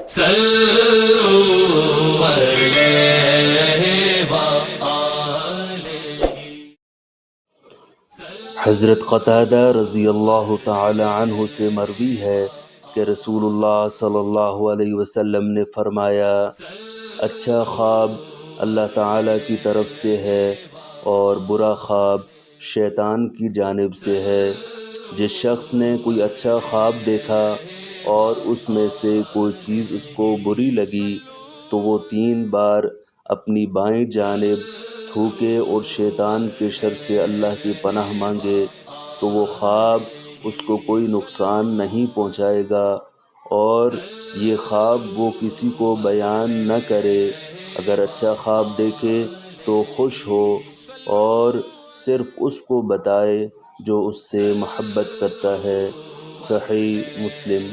صلوا علیہ وآلہ۔ حضرت قتادہ رضی اللہ تعالی عنہ سے مروی ہے کہ رسول اللہ صلی اللہ علیہ وسلم نے فرمایا، اچھا خواب اللہ تعالی کی طرف سے ہے اور برا خواب شیطان کی جانب سے ہے۔ جس شخص نے کوئی اچھا خواب دیکھا اور اس میں سے کوئی چیز اس کو بری لگی تو وہ 3 بار اپنی بائیں جانب تھوکے اور شیطان کے شر سے اللہ کی پناہ مانگے تو وہ خواب اس کو کوئی نقصان نہیں پہنچائے گا، اور یہ خواب وہ کسی کو بیان نہ کرے۔ اگر اچھا خواب دیکھے تو خوش ہو اور صرف اس کو بتائے جو اس سے محبت کرتا ہے۔ صحیح مسلم۔